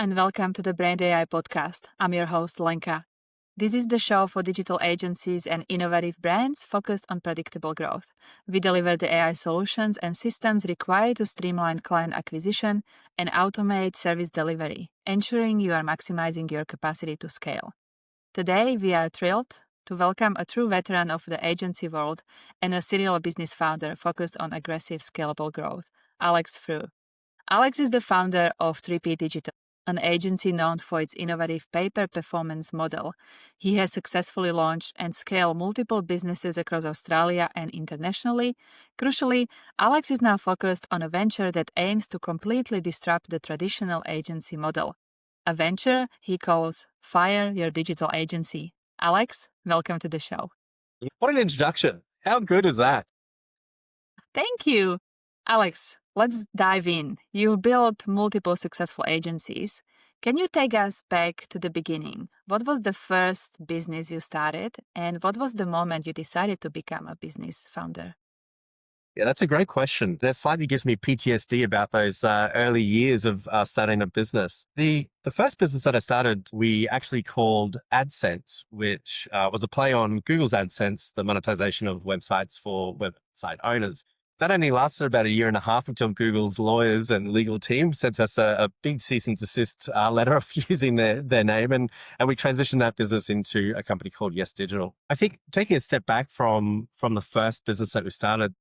and welcome to the Brand AI podcast. I'm your host, Lenka. This is the show for digital agencies and innovative brands focused on predictable growth. We deliver the AI solutions and systems required to streamline client acquisition and automate service delivery, ensuring you are maximizing your capacity to scale. Today, we are thrilled to welcome a true veteran of the agency world and a serial business founder focused on aggressive, scalable growth, Alex Frew. Alex is the founder of 3P Digital, an agency known for its innovative pay-per-performance model. He has successfully launched and scaled multiple businesses across Australia and internationally. Crucially, Alex is now focused on a venture that aims to completely disrupt the traditional agency model. A venture he calls Fire Your Digital Agency. Alex, welcome to the show. What an introduction. How good is that? Thank you. Alex, let's dive in. You've built multiple successful agencies. Can you take us back to the beginning? What was the first business you started, and what was the moment you decided to become a business founder? Yeah, that's a great question. That slightly gives me PTSD about those early years of starting a business. The first business that I started, we actually called AdSense, which was a play on Google's AdSense, the monetization of websites for website owners. That only lasted about a year and a half until Google's lawyers and legal team sent us a big cease and desist letter of using their name. And we transitioned that business into a company called Yes Digital. I think taking a step back from the first business that we started,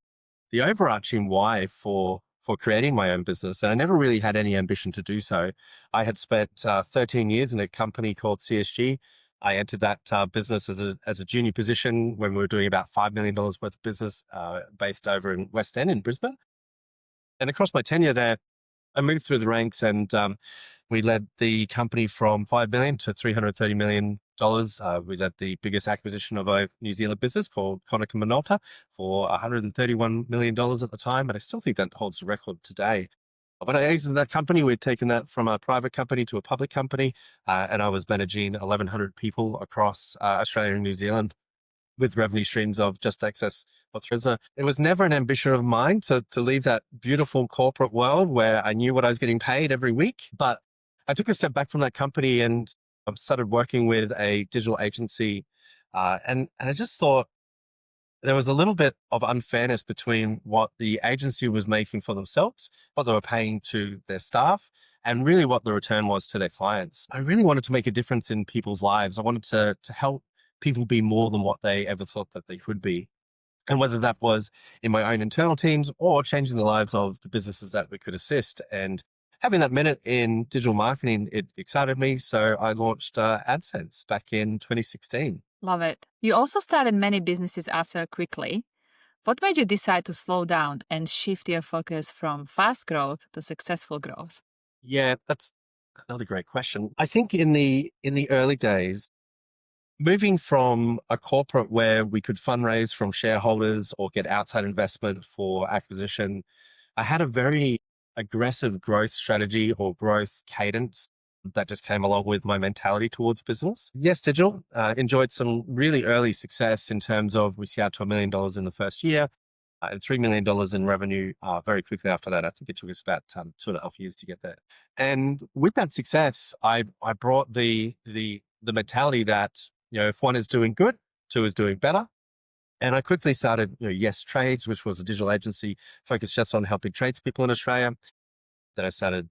the overarching why for creating my own business, and I never really had any ambition to do so. I had spent 13 years in a company called CSG. I entered that business as a junior position when we were doing about $5 million worth of business based over in West End in Brisbane. And across my tenure there, I moved through the ranks and we led the company from $5 million to $330 million. We led the biggest acquisition of a New Zealand business called Konica Minolta for $131 million at the time. And I still think that holds the record today. When I exited that company, we'd taken that from a private company to a public company. And I was managing 1,100 people across Australia and New Zealand with revenue streams of just excess of $3. It was never an ambition of mine to leave that beautiful corporate world where I knew what I was getting paid every week. But I took a step back from that company and started working with a digital agency. And I just thought there was a little bit of unfairness between what the agency was making for themselves, what they were paying to their staff, and really what the return was to their clients. I really wanted to make a difference in people's lives. I wanted to help people be more than what they ever thought that they could be. And whether that was in my own internal teams or changing the lives of the businesses that we could assist. And having that minute in digital marketing, it excited me. So I launched AdSense back in 2016. Love it. You also started many businesses after quickly. What made you decide to slow down and shift your focus from fast growth to successful growth? Yeah, that's another great question. I think in the early days, moving from a corporate where we could fundraise from shareholders or get outside investment for acquisition, I had a very aggressive growth strategy or growth cadence that just came along with my mentality towards business. Yes Digital enjoyed some really early success in terms of we scaled to $1 million in the first year and $3 million in revenue very quickly after that. I think it took us about 2.5 years to get there. And with that success, I brought the mentality that, if one is doing good, two is doing better. And I quickly started, Yes Trades, which was a digital agency focused just on helping tradespeople in Australia. Then I started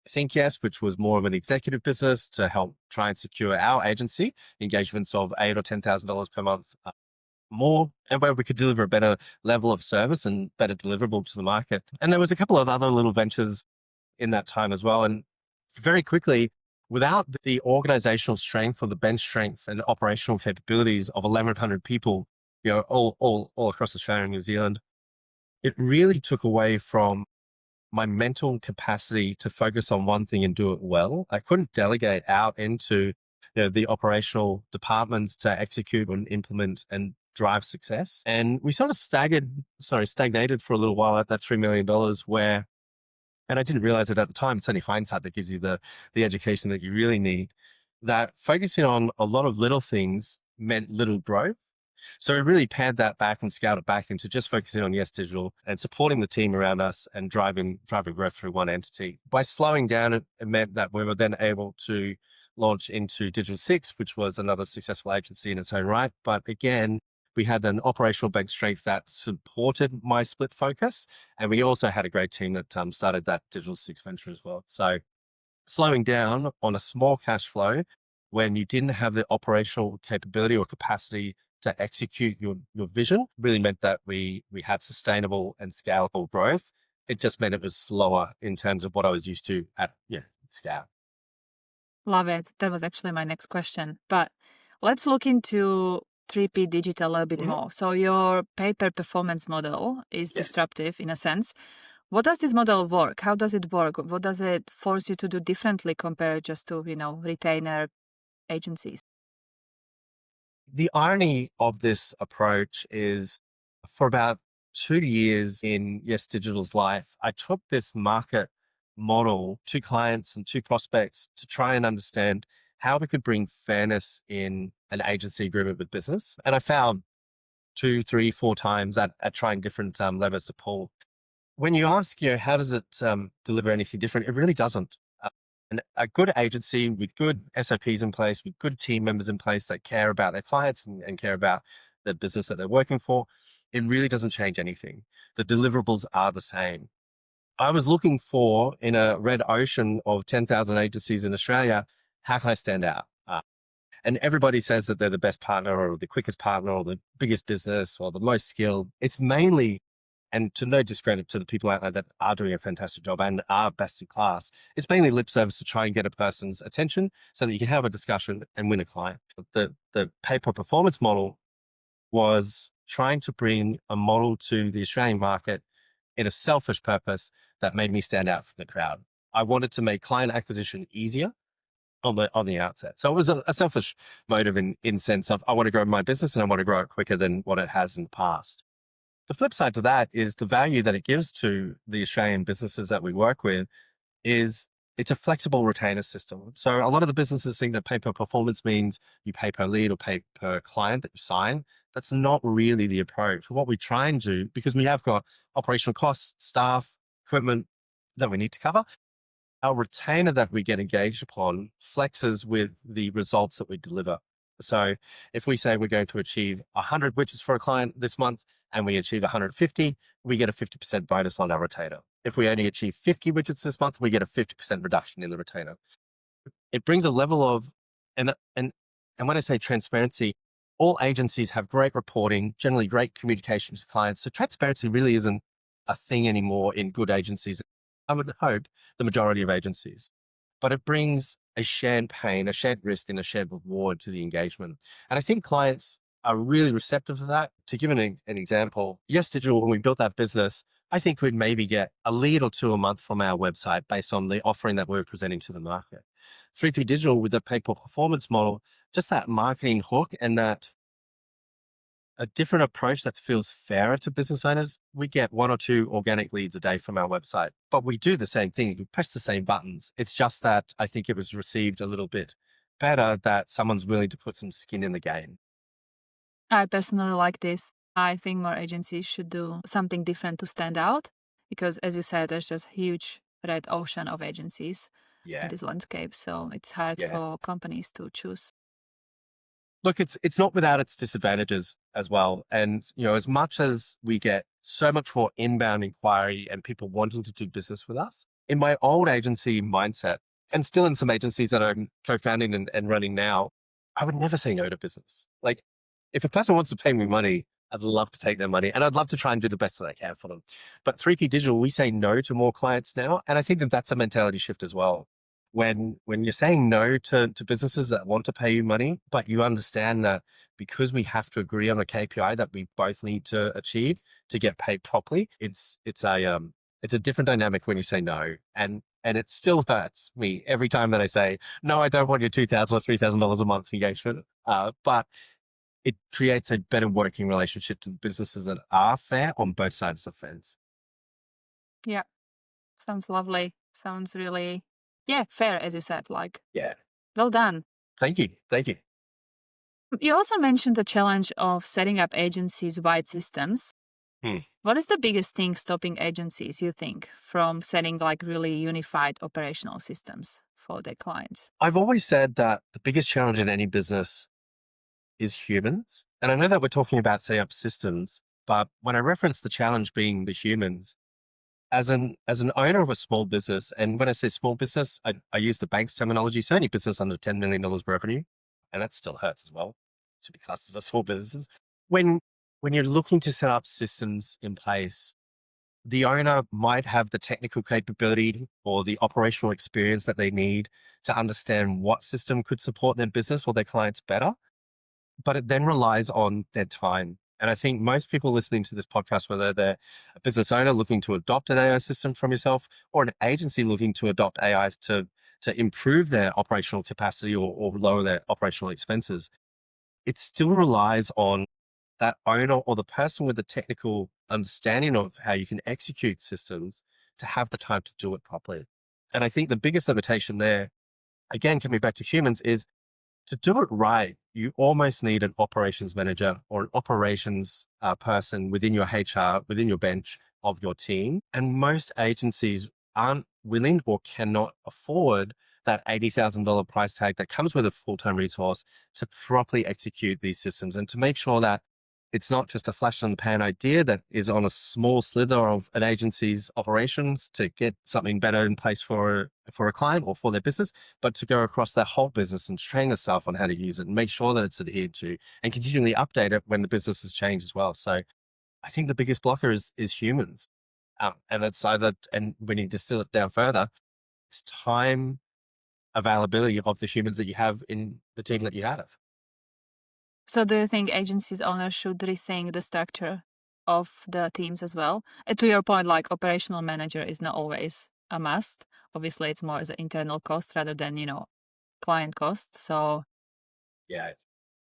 Think Yes, which was more of an executive business to help try and secure our agency engagements of $8,000 or $10,000 per month more, and where we could deliver a better level of service and better deliverable to the market. And there was a couple of other little ventures in that time as well. And very quickly, without the organizational strength or the bench strength and operational capabilities of 1,100 people, all across Australia and New Zealand, it really took away from my mental capacity to focus on one thing and do it well. I couldn't delegate out into the operational departments to execute and implement and drive success. And we sort of stagnated for a little while at that $3 million where, and I didn't realize it at the time, it's only hindsight that gives you the education that you really need, that focusing on a lot of little things meant little growth. So we really pared that back and scaled it back into just focusing on Yes Digital and supporting the team around us and driving growth through one entity. By slowing down, it meant that we were then able to launch into Digital Six, which was another successful agency in its own right. But again, we had an operational bench strength that supported my split focus. And we also had a great team that started that Digital Six venture as well. So slowing down on a small cash flow when you didn't have the operational capability or capacity to execute your vision really meant that we had sustainable and scalable growth. It just meant it was slower in terms of what I was used to at scale. Love it. That was actually my next question. But let's look into 3P Digital a little bit Mhm. more. So your pay-per-performance model is Yes. disruptive in a sense. What does this model work? How does it work? What does it force you to do differently compared just to, retainer agencies? The irony of this approach is for about 2 years in Yes Digital's life, I took this market model to clients and to prospects to try and understand how we could bring fairness in an agency agreement with business. And I found two, three, four times at trying different levers to pull. When you ask, how does it deliver anything different? It really doesn't. And a good agency with good SOPs in place, with good team members in place that care about their clients and care about the business that they're working for, it really doesn't change anything. The deliverables are the same. I was looking for, in a red ocean of 10,000 agencies in Australia, how can I stand out? And everybody says that they're the best partner or the quickest partner or the biggest business or the most skilled. It's mainly, and to no discredit to the people out there that are doing a fantastic job and are best in class, it's mainly lip service to try and get a person's attention so that you can have a discussion and win a client. The pay per performance model was trying to bring a model to the Australian market in a selfish purpose that made me stand out from the crowd. I wanted to make client acquisition easier on the outset. So it was a selfish motive in sense of I want to grow my business and I want to grow it quicker than what it has in the past. The flip side to that is the value that it gives to the Australian businesses that we work with is it's a flexible retainer system. So a lot of the businesses think that pay per performance means you pay per lead or pay per client that you sign. That's not really the approach. What we try and do, because we have got operational costs, staff, equipment that we need to cover, our retainer that we get engaged upon flexes with the results that we deliver. So if we say we're going to achieve 100 widgets for a client this month and we achieve 150, we get a 50% bonus on our retainer. If we only achieve 50 widgets this month, we get a 50% reduction in the retainer. It brings a level of, and and when I say transparency, all agencies have great reporting, generally great communication to clients. So transparency really isn't a thing anymore in good agencies. I would hope the majority of agencies, but it brings a shared pain, a shared risk, and a shared reward to the engagement. And I think clients are really receptive to that. To give an example, Yes Digital, when we built that business, I think we'd maybe get a lead or two a month from our website based on the offering that we were presenting to the market. 3P Digital with the pay per performance model, just that marketing hook and that a different approach that feels fairer to business owners. We get one or two organic leads a day from our website, but we do the same thing. We press the same buttons. It's just that I think it was received a little bit better that someone's willing to put some skin in the game. I personally like this. I think more agencies should do something different to stand out because, as you said, there's just huge red ocean of agencies in Yeah. this landscape. So it's hard Yeah. for companies to choose. Look, it's not without its disadvantages as well. And, as much as we get so much more inbound inquiry and people wanting to do business with us, in my old agency mindset, and still in some agencies that I'm co-founding and running now, I would never say no to business. Like, if a person wants to pay me money, I'd love to take their money and I'd love to try and do the best that I can for them. But 3P Digital, we say no to more clients now. And I think that that's a mentality shift as well. When you're saying no to businesses that want to pay you money, but you understand that because we have to agree on a KPI that we both need to achieve to get paid properly, it's a different dynamic when you say no. And it still hurts me every time that I say, no, I don't want your $2,000 or $3,000 a month engagement. But it creates a better working relationship to businesses that are fair on both sides of the fence. Yeah, sounds lovely. Sounds really, yeah, fair, as you said. Like, Yeah. well done. Thank you. Thank you. You also mentioned the challenge of setting up agencies wide systems. Hmm. What is the biggest thing stopping agencies, you think, from setting like really unified operational systems for their clients? I've always said that the biggest challenge in any business is humans. And I know that we're talking about setting up systems, but when I reference the challenge being the humans, as an owner of a small business, and when I say small business, I use the bank's terminology, so any business under $10 million revenue, and that still hurts as well to be classed as a small business. When when you're looking to set up systems in place, the owner might have the technical capability or the operational experience that they need to understand what system could support their business or their clients better, but it then relies on their time. And I think most people listening to this podcast, whether they're a business owner looking to adopt an AI system from yourself or an agency looking to adopt AI to improve their operational capacity or lower their operational expenses, it still relies on that owner or the person with the technical understanding of how you can execute systems to have the time to do it properly. And I think the biggest limitation there, again, coming back to humans, is to do it right, you almost need an operations manager or an operations person within your HR, within your bench of your team. And most agencies aren't willing or cannot afford that $80,000 price tag that comes with a full-time resource to properly execute these systems and to make sure that it's not just a flash in the pan idea that is on a small slither of an agency's operations to get something better in place for a client or for their business, but to go across their whole business and train the staff on how to use it and make sure that it's adhered to and continually update it when the business has changed as well. So I think the biggest blocker is humans. And that's either, and when you distill it down further, it's time availability of the humans that you have in the team that you have. So, do you think agencies owners should rethink the structure of the teams as well? To your point, like operational manager is not always a must. Obviously, it's more as an internal cost rather than, client cost. So, Yeah.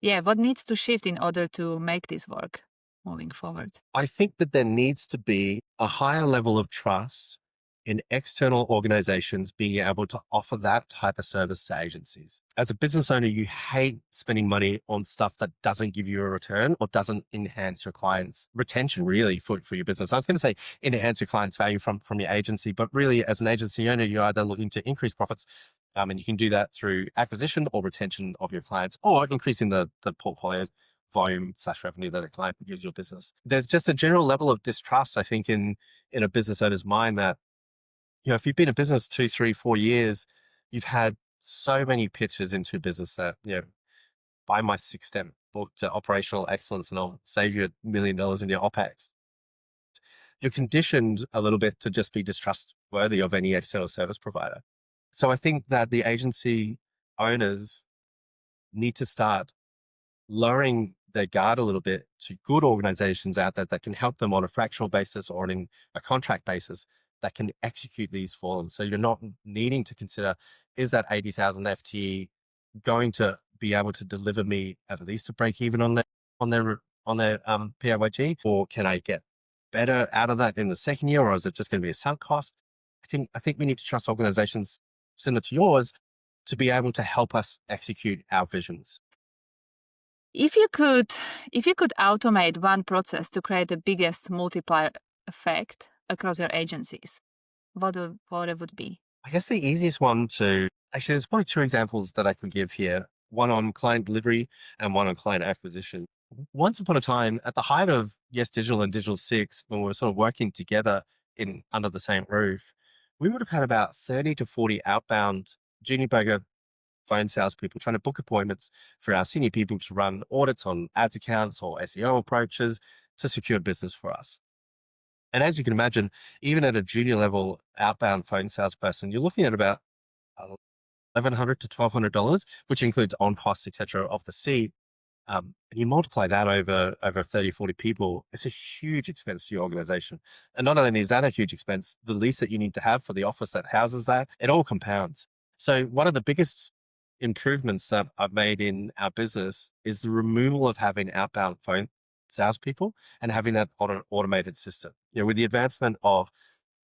yeah, what needs to shift in order to make this work moving forward? I think that there needs to be a higher level of trust in external organizations being able to offer that type of service to agencies. As a business owner, you hate spending money on stuff that doesn't give you a return or doesn't enhance your clients' retention really for your business. I was going to say enhance your clients' value from your agency, but really as an agency owner, you're either looking to increase profits and you can do that through acquisition or retention of your clients or increasing the portfolio volume/revenue that a client gives your business. There's just a general level of distrust, I think, in a business owner's mind that, if you've been in business 2, 3, 4 years, you've had so many pitches into business that, buy my 6-step book to operational excellence and I'll save you $1 million in your OPEX. You're conditioned a little bit to just be distrustworthy of any external service provider. So I think that the agency owners need to start lowering their guard a little bit to good organizations out there that can help them on a fractional basis or in a contract basis that can execute these for them. So you're not needing to consider, is that 80,000 FTE going to be able to deliver me at least a break even on their PAYG, or can I get better out of that in the second year, or is it just going to be a sunk cost? I think we need to trust organizations similar to yours to be able to help us execute our visions. If you could, if you could automate one process to create the biggest multiplier effect across your agencies, what it would be? I guess the easiest one to actually, there's probably two examples that I can give here, one on client delivery and one on client acquisition. Once upon a time, at the height of Yes Digital and Digital 6, when we were sort of working together in under the same roof, we would have had about 30 to 40 outbound junior bagger phone salespeople trying to book appointments for our senior people to run audits on ads accounts or SEO approaches to secure business for us. And as you can imagine, even at a junior level outbound phone salesperson, you're looking at about $1,100 to $1,200, which includes on costs, etc., of the seat. And you multiply that over 30, 40 people, it's a huge expense to your organization. And not only is that a huge expense, the lease that you need to have for the office that houses that, it all compounds. So one of the biggest improvements that I've made in our business is the removal of having outbound phone salespeople and having that on an automated system. With the advancement of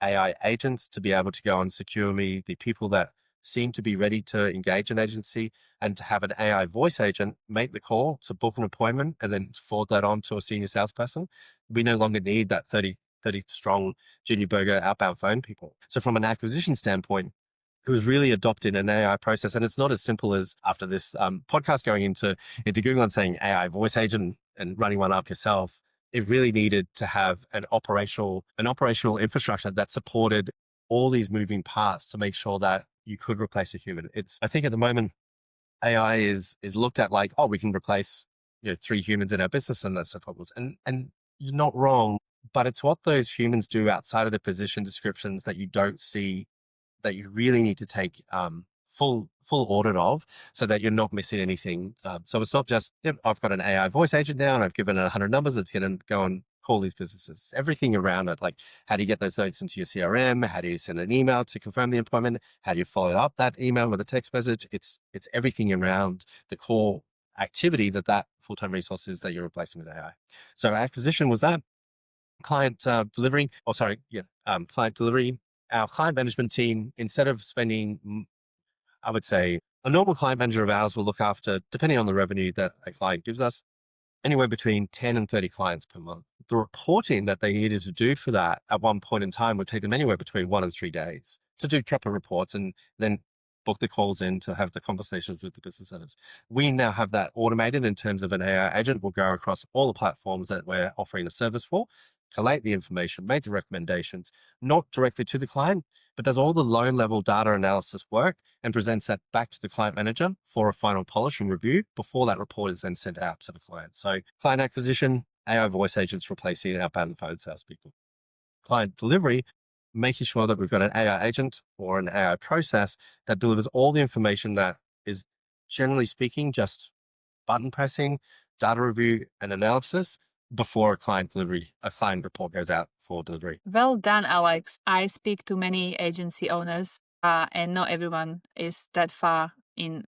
AI agents to be able to go and secure me the people that seem to be ready to engage an agency and to have an AI voice agent make the call to book an appointment and then forward that on to a senior salesperson, we no longer need that 30 strong junior burger outbound phone people. So from an acquisition standpoint, it was really adopting an AI process. And it's not as simple as after this podcast going into Google and saying AI voice agent and running one up yourself. It really needed to have an operational infrastructure that supported all these moving parts to make sure that you could replace a human. I think at the moment, AI is looked at like, oh, we can replace 3 humans in our business and that's no problems. And you're not wrong, but it's what those humans do outside of the position descriptions that you don't see, that you really need to take full audit of, so that you're not missing anything. So it's not just, yep, I've got an AI voice agent now and I've given it 100 numbers. It's going to go and call these businesses. Everything around it, like how do you get those notes into your CRM? How do you send an email to confirm the appointment? How do you follow up that email with a text message? It's everything around the core activity that full-time resource is that you're replacing with AI. So acquisition was that. Client delivery, client delivery. Our client management team, instead of spending, I would say, a normal client manager of ours will look after, depending on the revenue that a client gives us, anywhere between 10 and 30 clients per month. The reporting that they needed to do for that at one point in time would take them anywhere between 1 and 3 days to do proper reports and then book the calls in to have the conversations with the business owners. We now have that automated in terms of an AI agent will go across all the platforms that we're offering a service for, collate the information, make the recommendations, not directly to the client, but does all the low-level data analysis work and presents that back to the client manager for a final polish and review before that report is then sent out to the client. So client acquisition, AI voice agents replacing outbound phone salespeople. Client delivery, making sure that we've got an AI agent or an AI process that delivers all the information that is, generally speaking, just button pressing, data review, and analysis before a client report goes out for delivery. Well done, Alex. I speak to many agency owners, and not everyone is that far in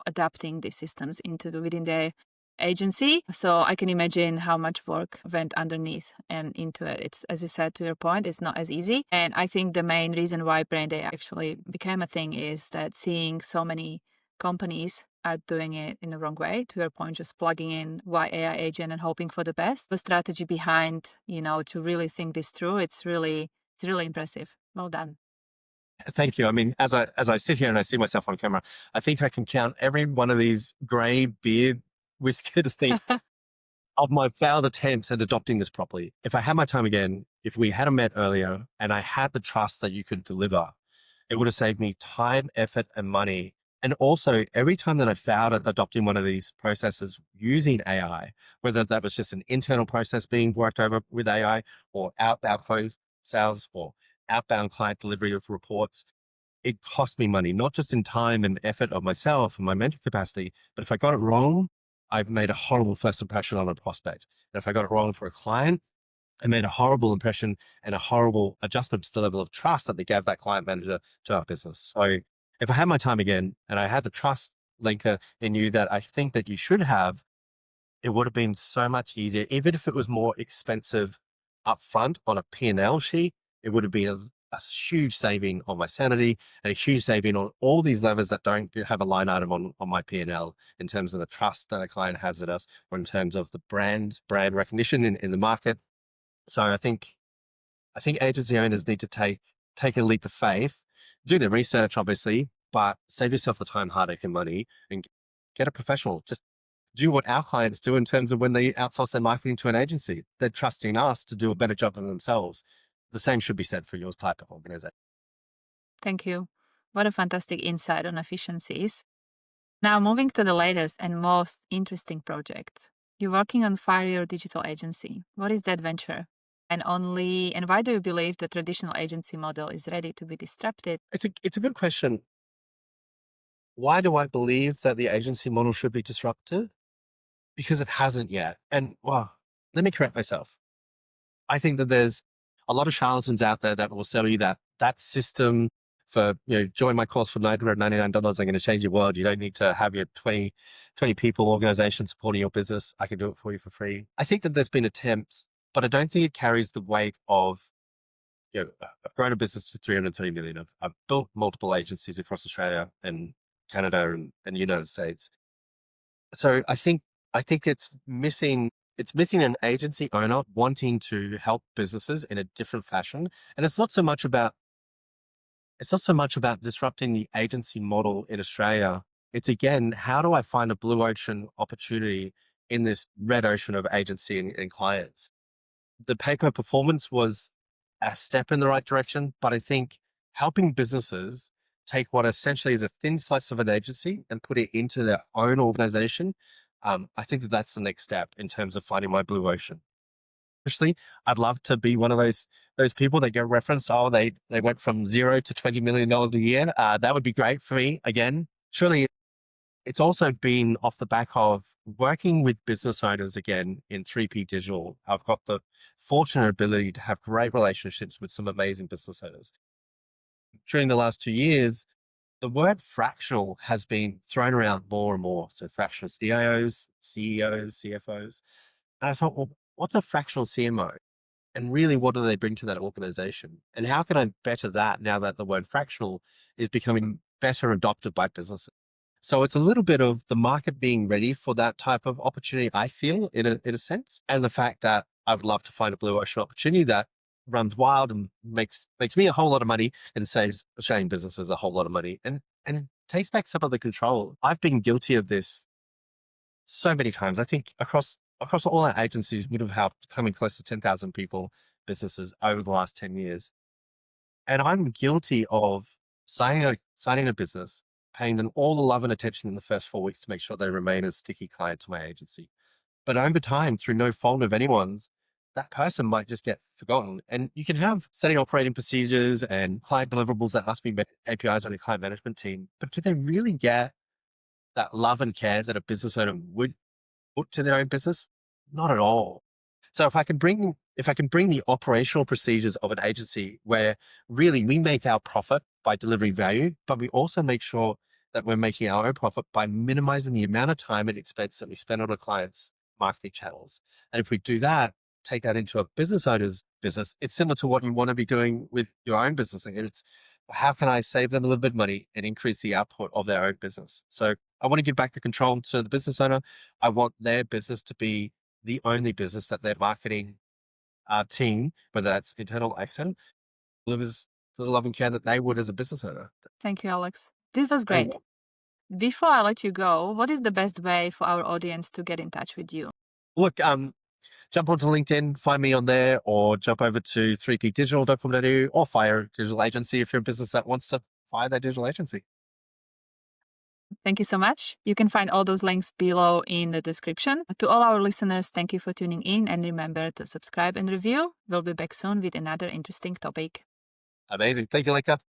adapting these systems within their agency. So I can imagine how much work went underneath and into it. It's, as you said, to your point, it's not as easy. And I think the main reason why Brain Day actually became a thing is that seeing so many companies are doing it in the wrong way. To your point, just plugging in Y AI agent and hoping for the best. The strategy behind, to really think this through, it's really impressive. Well done. Thank you. I mean, as I sit here and I see myself on camera, I think I can count every one of these gray beard whiskered things of my failed attempts at adopting this properly. If I had my time again, if we had met earlier and I had the trust that you could deliver, it would have saved me time, effort, and money. And also, every time that I failed at adopting one of these processes using AI, whether that was just an internal process being worked over with AI or outbound phone sales or outbound client delivery of reports, it cost me money, not just in time and effort of myself and my mental capacity, but if I got it wrong, I've made a horrible first impression on a prospect. And if I got it wrong for a client, I made a horrible impression and a horrible adjustment to the level of trust that they gave that client manager to our business. So if I had my time again and I had the trust linker in you that I think that you should have, it would have been so much easier. Even if it was more expensive upfront on a P&L sheet, it would have been a huge saving on my sanity and a huge saving on all these levers that don't have a line item on my P&L in terms of the trust that a client has in us or in terms of the brand recognition in the market. So I think agency owners need to take a leap of faith, do their research, obviously, but save yourself the time, heartache, and money, and get a professional. Just do what our clients do in terms of when they outsource their marketing to an agency. They're trusting us to do a better job than themselves. The same should be said for your type of organization. Thank you. What a fantastic insight on efficiencies. Now, moving to the latest and most interesting project. You're working on Fire Your Digital Agency. What is that venture? And why do you believe the traditional agency model is ready to be disrupted? It's a good question. Why do I believe that the agency model should be disrupted? Because it hasn't yet. And well, let me correct myself. I think that there's a lot of charlatans out there that will sell you that system for, join my course for $999. I'm going to change your world. You don't need to have your 20 people organization supporting your business. I can do it for you for free. I think that there's been attempts, but I don't think it carries the weight of I've grown a business to 330 million. I've built multiple agencies across Australia and Canada and the United States. So I think it's missing an agency owner wanting to help businesses in a different fashion. And it's not so much about disrupting the agency model in Australia. It's again, how do I find a blue ocean opportunity in this red ocean of agency and clients? The pay-per performance was a step in the right direction, but I think helping businesses take what essentially is a thin slice of an agency and put it into their own organization, I think that that's the next step in terms of finding my blue ocean. Especially, I'd love to be one of those people that get referenced. Oh, they went from zero to $20 million a year. That would be great for me. Again, surely it's also been off the back of working with business owners again in 3P Digital. I've got the fortunate ability to have great relationships with some amazing business owners. During the last 2 years, the word fractional has been thrown around more and more. So fractional CIOs, CEOs, CFOs. And I thought, well, what's a fractional CMO? And really, what do they bring to that organization? And how can I better that now that the word fractional is becoming better adopted by businesses? So it's a little bit of the market being ready for that type of opportunity, I feel, in a sense, and the fact that I would love to find a blue ocean opportunity that runs wild and makes me a whole lot of money and saves Australian businesses a whole lot of money and takes back some of the control. I've been guilty of this so many times. I think across all our agencies would have helped coming close to 10,000 people, businesses over the last 10 years. And I'm guilty of signing a business, paying them all the love and attention in the first 4 weeks to make sure they remain a sticky client to my agency. But over time, through no fault of anyone's, that person might just get forgotten. And you can have setting operating procedures and client deliverables that must be met, APIs on your client management team. But do they really get that love and care that a business owner would put to their own business? Not at all. So if I can bring the operational procedures of an agency where really we make our profit by delivering value, but we also make sure that we're making our own profit by minimizing the amount of time and expense that we spend on a client's marketing channels. And if we do that, take that into a business owner's business, it's similar to what you want to be doing with your own business. And it's how can I save them a little bit of money and increase the output of their own business? So I want to give back the control to the business owner. I want their business to be the only business that their marketing team, whether that's internal or external, delivers the love and care that they would as a business owner. Thank you, Alex. This was great. Before I let you go, what is the best way for our audience to get in touch with you? Look, jump onto LinkedIn, find me on there, or jump over to 3pdigital.com.au or fire a digital agency if you're a business that wants to fire their digital agency. Thank you so much. You can find all those links below in the description. To all our listeners, thank you for tuning in and remember to subscribe and review. We'll be back soon with another interesting topic. Amazing. Thank you, Lenka.